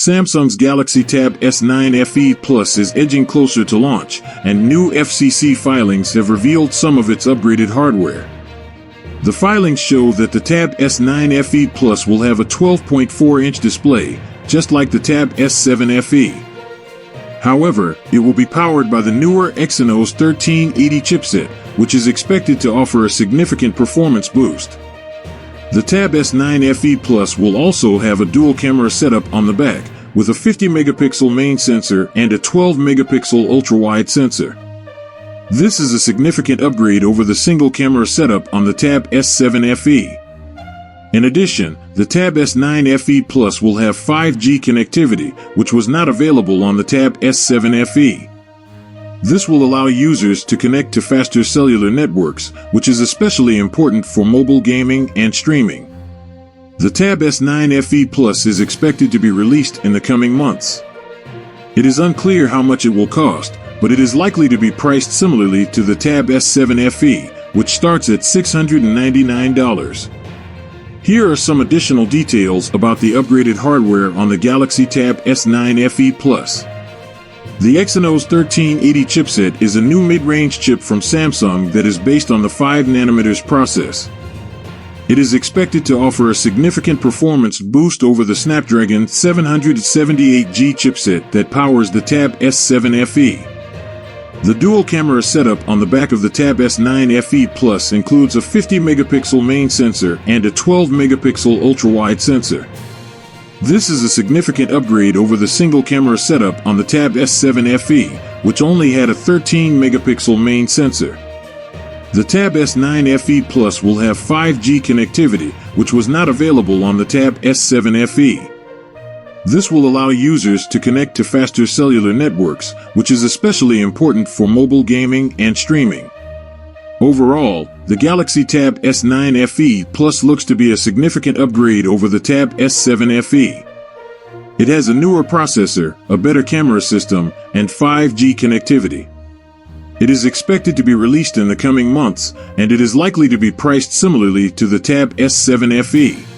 Samsung's Galaxy Tab S9 FE Plus is edging closer to launch, and new FCC filings have revealed some of its upgraded hardware. The filings show that the Tab S9 FE Plus will have a 12.4-inch display, just like the Tab S7 FE. However, it will be powered by the newer Exynos 1380 chipset, which is expected to offer a significant performance boost. The Tab S9 FE Plus will also have a dual-camera setup on the back, with a 50-megapixel main sensor and a 12-megapixel ultra-wide sensor. This is a significant upgrade over the single-camera setup on the Tab S7 FE. In addition, the Tab S9 FE Plus will have 5G connectivity, which was not available on the Tab S7 FE. This will allow users to connect to faster cellular networks, which is especially important for mobile gaming and streaming. The Tab S9 FE Plus is expected to be released in the coming months. It is unclear how much it will cost, but it is likely to be priced similarly to the Tab S7 FE, which starts at $699. Here are some additional details about the upgraded hardware on the Galaxy Tab S9 FE Plus. The Exynos 1380 chipset is a new mid-range chip from Samsung that is based on the 5nm process. It is expected to offer a significant performance boost over the Snapdragon 778G chipset that powers the Tab S7 FE. The dual-camera setup on the back of the Tab S9 FE Plus includes a 50-megapixel main sensor and a 12-megapixel ultra-wide sensor. This is a significant upgrade over the single-camera setup on the Tab S7 FE, which only had a 13-megapixel main sensor. The Tab S9 FE Plus will have 5G connectivity, which was not available on the Tab S7 FE. This will allow users to connect to faster cellular networks, which is especially important for mobile gaming and streaming. Overall, the Galaxy Tab S9 FE Plus looks to be a significant upgrade over the Tab S7 FE. It has a newer processor, a better camera system, and 5G connectivity. It is expected to be released in the coming months, and it is likely to be priced similarly to the Tab S7 FE.